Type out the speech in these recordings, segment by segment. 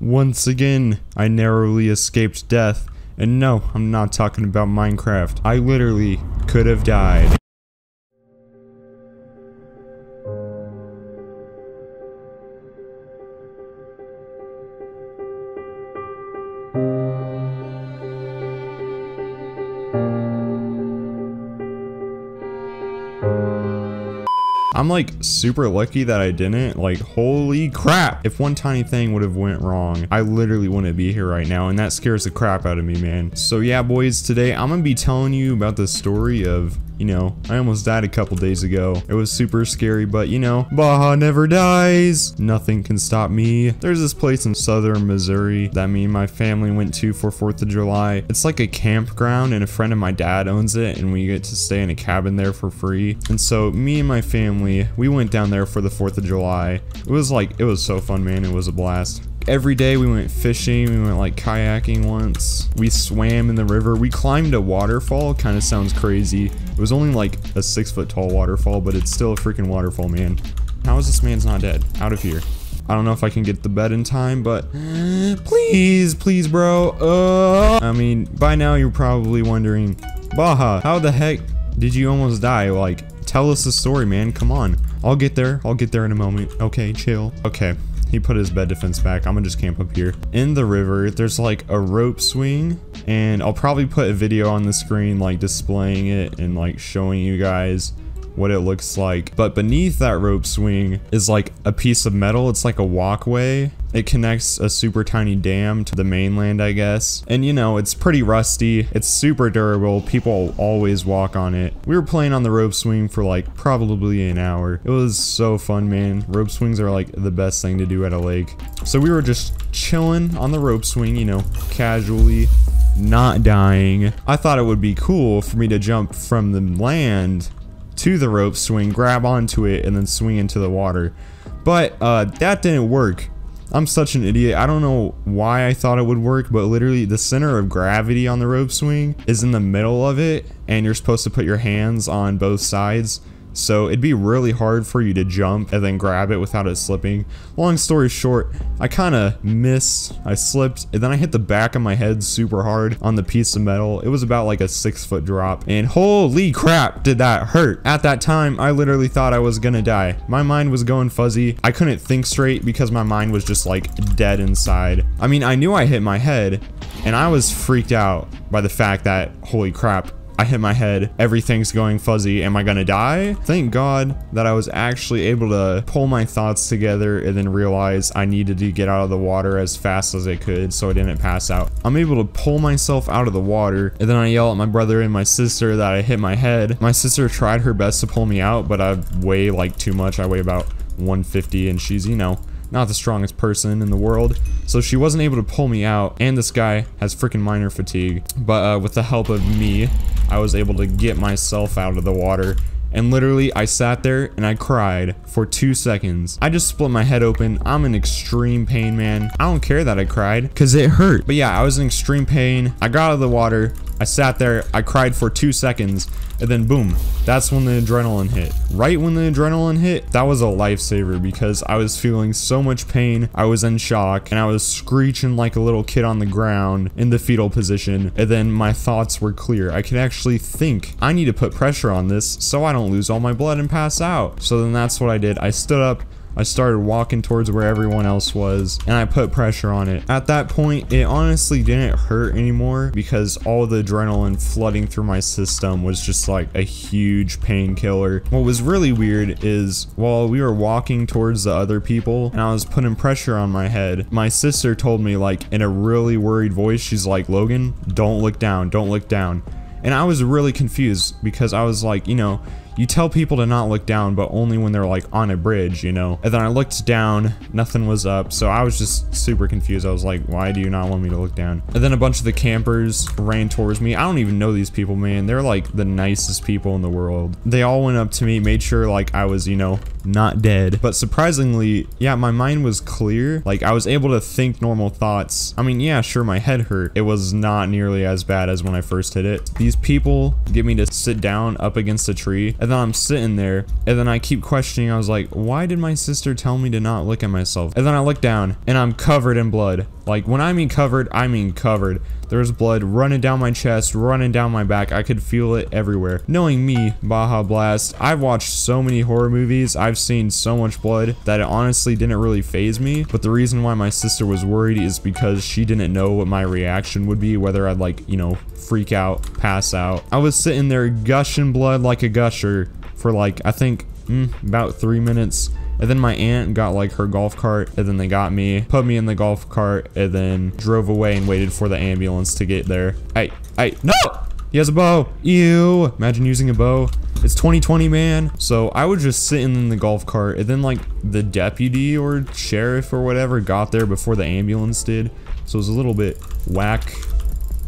Once again, I narrowly escaped death. And no, I'm not talking about Minecraft. I literally could have died. I'm like super lucky that I didn't. Like, holy crap. If one tiny thing would have went wrong, I literally wouldn't be here right now, and that scares the crap out of me, man. So yeah, boys, today I'm gonna be telling you about the story of, you know, I almost died a couple days ago. It was super scary, but you know, Baha never dies. Nothing can stop me. There's this place in southern Missouri that me and my family went to for 4th of July. It's like a campground, and a friend of my dad owns it, and we get to stay in a cabin there for free. And so me and my family, we went down there for the 4th of July. It was so fun, man. It was a blast. Every day we went fishing, we went like kayaking once. We swam in the river. We climbed a waterfall. Kind of sounds crazy. It was only like a 6-foot tall waterfall, but it's still a freaking waterfall, man. How is this man's not dead? Out of here. I don't know if I can get the bed in time, but please, please, bro. I mean, by now you're probably wondering, Baha, how the heck did you almost die? Like, tell us the story, man. Come on. I'll get there. I'll get there in a moment. Okay, chill. Okay. He put his bed defense back. I'm gonna just camp up here. In the river, there's like a rope swing, and I'll probably put a video on the screen like displaying it and like showing you guys what it looks like. But beneath that rope swing is like a piece of metal. It's like a walkway. It connects a super tiny dam to the mainland, I guess. And you know, it's pretty rusty. It's super durable. People always walk on it. We were playing on the rope swing for like probably an hour. It was so fun, man. Rope swings are like the best thing to do at a lake. So we were just chilling on the rope swing, you know, casually, not dying. I thought it would be cool for me to jump from the land to the rope swing, grab onto it, and then swing into the water. But that didn't work. I'm such an idiot. I don't know why I thought it would work, but literally the center of gravity on the rope swing is in the middle of it, and you're supposed to put your hands on both sides. So it'd be really hard for you to jump and then grab it without it slipping. Long story short, I kind of missed, I slipped, and then I hit the back of my head super hard on the piece of metal. It was about like a 6-foot drop, and holy crap, did that hurt. At that time, I literally thought I was gonna die. My mind was going fuzzy. I couldn't think straight because my mind was just like dead inside. I mean, I knew I hit my head, and I was freaked out by the fact that, holy crap, I hit my head, everything's going fuzzy, am I gonna die? Thank God that I was actually able to pull my thoughts together and then realize I needed to get out of the water as fast as I could so I didn't pass out. I'm able to pull myself out of the water, and then I yell at my brother and my sister that I hit my head. My sister tried her best to pull me out, but I weigh like too much. I weigh about 150, and she's, you know, not the strongest person in the world, so she wasn't able to pull me out, and this guy has freaking minor fatigue. But with the help of me, I was able to get myself out of the water, and literally I sat there and I cried for 2 seconds. I just split my head open. I'm in extreme pain, man. I don't care that I cried because it hurt. But yeah, I was in extreme pain. I got out of the water. I sat there, I cried for 2 seconds, and then boom, that's when the adrenaline hit. Right when the adrenaline hit, that was a lifesaver because I was feeling so much pain, I was in shock, and I was screeching like a little kid on the ground in the fetal position, and then my thoughts were clear. I could actually think, I need to put pressure on this so I don't lose all my blood and pass out. So then that's what I did. I stood up, I started walking towards where everyone else was, and I put pressure on it. At that point, it honestly didn't hurt anymore because all the adrenaline flooding through my system was just like a huge painkiller. What was really weird is while we were walking towards the other people and I was putting pressure on my head, my sister told me, like, in a really worried voice, she's like, "Logan, don't look down, don't look down." And I was really confused because I was like, you know, you tell people to not look down, but only when they're like on a bridge, you know? And then I looked down, nothing was up. So I was just super confused. I was like, why do you not want me to look down? And then a bunch of the campers ran towards me. I don't even know these people, man. They're like the nicest people in the world. They all went up to me, made sure like I was, you know, not dead. But surprisingly, yeah, my mind was clear. Like, I was able to think normal thoughts. I mean, yeah, sure, my head hurt. It was not nearly as bad as when I first hit it. These people get me to sit down up against a tree, and then I'm sitting there, and then I keep questioning. I was like, why did my sister tell me to not look at myself? And then I look down, and I'm covered in blood. Like, when I mean covered, I mean covered. There's blood running down my chest, running down my back. I could feel it everywhere. Knowing me, BahaBlast, I've watched so many horror movies. I've seen so much blood that it honestly didn't really faze me. But the reason why my sister was worried is because she didn't know what my reaction would be, whether I'd like, you know, freak out, pass out. I was sitting there gushing blood like a gusher for like, I think, about 3 minutes. And then my aunt got like her golf cart, and then they got me, put me in the golf cart, and then drove away and waited for the ambulance to get there. Hey, no! He has a bow. Ew. Imagine using a bow. It's 2020, man. So I was just sitting in the golf cart, and then like the deputy or sheriff or whatever got there before the ambulance did. So it was a little bit whack,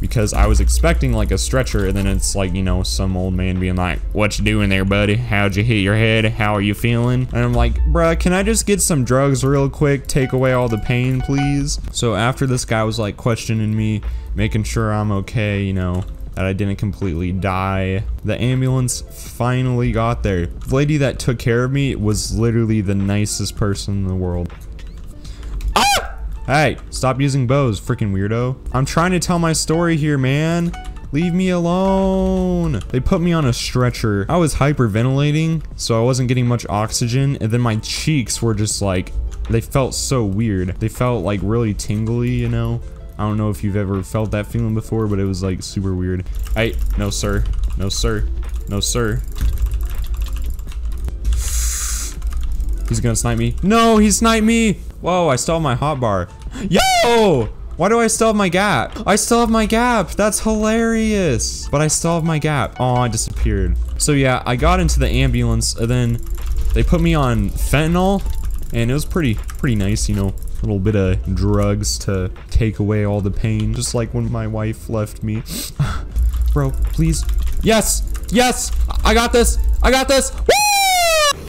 because I was expecting like a stretcher, and then it's like, you know, some old man being like, what you doing there, buddy? How'd you hit your head? How are you feeling? And I'm like, bruh, can I just get some drugs real quick? Take away all the pain, please? So after this guy was like questioning me, making sure I'm okay, you know, that I didn't completely die, the ambulance finally got there. The lady that took care of me was literally the nicest person in the world. Hey, stop using bows, freaking weirdo. I'm trying to tell my story here, man. Leave me alone. They put me on a stretcher. I was hyperventilating, so I wasn't getting much oxygen, and then my cheeks were just like, they felt so weird. They felt like really tingly, you know? I don't know if you've ever felt that feeling before, but it was like super weird. Hey, no sir, no sir, no sir. He's gonna snipe me. No, he sniped me. Whoa, I still have my hotbar. Yo! Why do I still have my gap? I still have my gap. That's hilarious. But I still have my gap. Oh, I disappeared. So yeah, I got into the ambulance, and then they put me on fentanyl, and it was pretty nice, you know, a little bit of drugs to take away all the pain, just like when my wife left me. Bro, please. Yes, yes, I got this. I got this. Woo!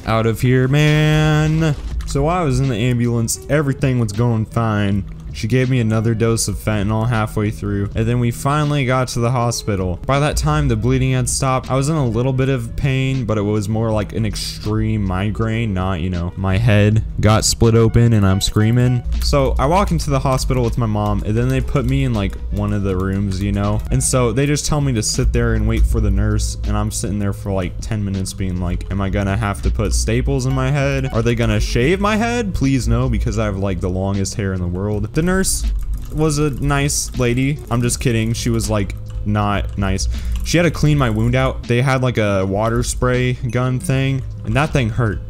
Out of here, man. So while I was in the ambulance, everything was going fine. She gave me another dose of fentanyl halfway through, and then we finally got to the hospital. By that time, the bleeding had stopped. I was in a little bit of pain, but it was more like an extreme migraine, not, you know, my head got split open and I'm screaming. So I walk into the hospital with my mom, and then they put me in like one of the rooms, you know? And so they just tell me to sit there and wait for the nurse, and I'm sitting there for like 10 minutes being like, am I gonna have to put staples in my head? Are they gonna shave my head? Please no, because I have like the longest hair in the world. The nurse was a nice lady. I'm just kidding. She was like not nice. She had to clean my wound out. They had like a water spray gun thing, and that thing hurt.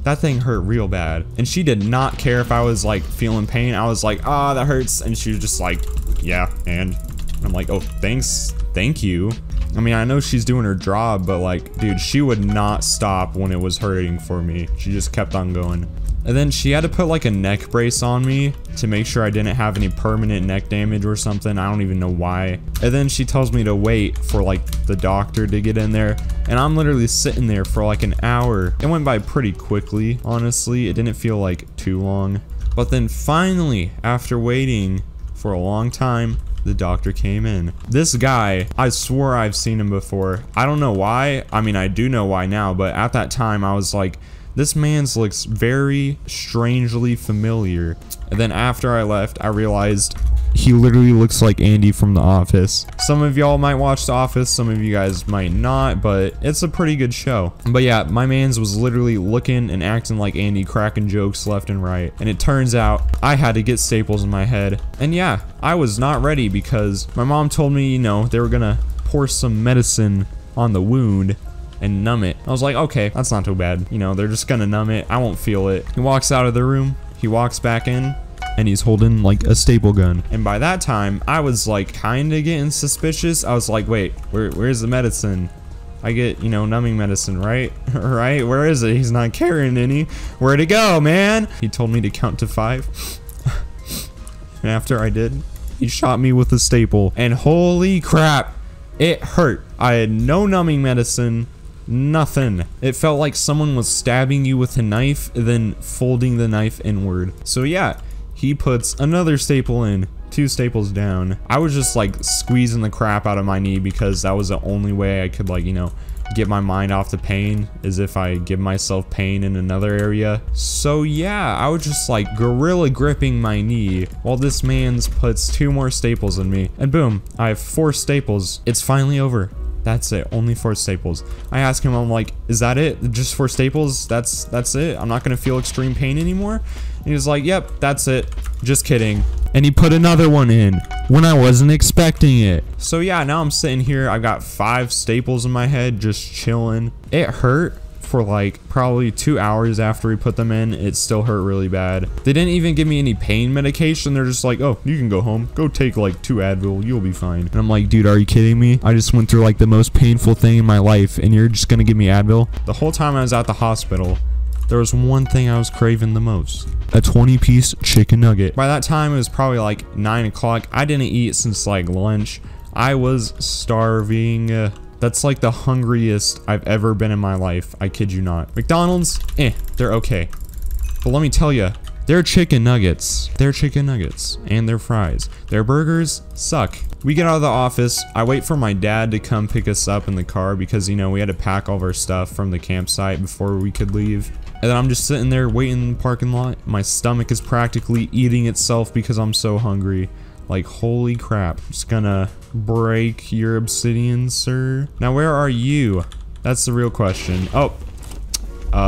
That thing hurt real bad. And she did not care if I was like feeling pain. I was like, ah, that hurts. And she was just like, yeah. And I'm like, oh, thanks. Thank you. I mean, I know she's doing her job, but like, dude, she would not stop when it was hurting for me. She just kept on going. And then she had to put like a neck brace on me to make sure I didn't have any permanent neck damage or something. I don't even know why. And then she tells me to wait for like the doctor to get in there. And I'm literally sitting there for like an hour. It went by pretty quickly, honestly. It didn't feel like too long. But then finally, after waiting for a long time, the doctor came in. This guy, I swore I've seen him before. I don't know why. I mean, I do know why now, but at that time I was like, this man's looks very strangely familiar. And then after I left, I realized he literally looks like Andy from The Office. Some of y'all might watch The Office, some of you guys might not, but it's a pretty good show. But yeah, my man's was literally looking and acting like Andy, cracking jokes left and right. And it turns out I had to get staples in my head. And yeah, I was not ready because my mom told me, you know, they were gonna pour some medicine on the wound and numb it. I was like, okay, that's not too bad. You know, they're just gonna numb it. I won't feel it. He walks out of the room. He walks back in, and he's holding like a staple gun. And by that time, I was like kind of getting suspicious. I was like, wait, where's the medicine? I get, you know, numbing medicine, right? Right? Where is it? He's not carrying any. Where'd it go, man? He told me to count to 5. And after I did, he shot me with a staple. And holy crap, it hurt. I had no numbing medicine, Nothing. It felt like someone was stabbing you with a knife, then folding the knife inward. So yeah, he puts another staple in. 2 staples down. I was just like squeezing the crap out of my knee because that was the only way I could, like, you know, get my mind off the pain, is if I give myself pain in another area. So yeah, I was just like gorilla gripping my knee while this man's puts 2 more staples in me, and boom, I have 4 staples. It's finally over. That's it, only 4 staples. I asked him, I'm like, is that it? Just 4 staples? That's it? I'm not gonna feel extreme pain anymore? And he was like, yep, that's it. Just kidding. And he put another one in when I wasn't expecting it. So yeah, now I'm sitting here. I've got 5 staples in my head, just chilling. It hurt for like probably 2 hours after we put them in. It still hurt really bad. They didn't even give me any pain medication. They're just like, oh, you can go home. Go take like 2 Advil. You'll be fine. And I'm like, dude, are you kidding me? I just went through like the most painful thing in my life and you're just gonna give me Advil? The whole time I was at the hospital, there was one thing I was craving the most. A 20-piece chicken nugget. By that time, it was probably like 9 o'clock. I didn't eat since like lunch. I was starving. That's like the hungriest I've ever been in my life. I kid you not. McDonald's, they're okay. But let me tell you, their chicken nuggets. Their chicken nuggets and their fries. Their burgers suck. We get out of the office. I wait for my dad to come pick us up in the car because, you know, we had to pack all of our stuff from the campsite before we could leave. And then I'm just sitting there waiting in the parking lot. My stomach is practically eating itself because I'm so hungry. Like, holy crap. Just gonna break your obsidian, sir. Now, where are you? That's the real question. Oh,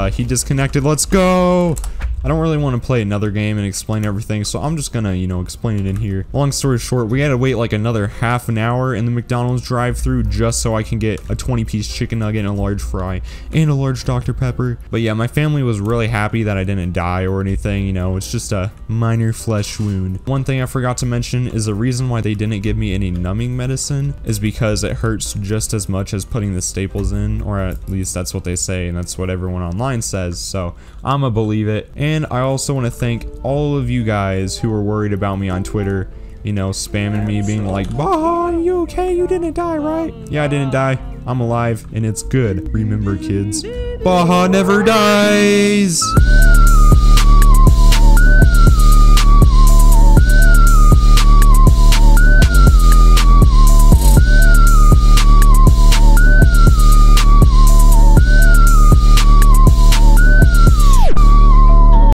he disconnected. Let's go. I don't really want to play another game and explain everything, so I'm just gonna, you know, explain it in here. Long story short, we had to wait like another half an hour in the McDonald's drive-thru just so I can get a 20-piece chicken nugget and a large fry and a large Dr. Pepper. But yeah, my family was really happy that I didn't die or anything, you know, it's just a minor flesh wound. One thing I forgot to mention is the reason why they didn't give me any numbing medicine is because it hurts just as much as putting the staples in, or at least that's what they say, and that's what everyone online says, so I'ma believe it. And I also want to thank all of you guys who were worried about me on Twitter, you know, spamming me, being like, Baha, you okay? You didn't die, right? Yeah, I didn't die. I'm alive, and it's good. Remember, kids, Baha never dies!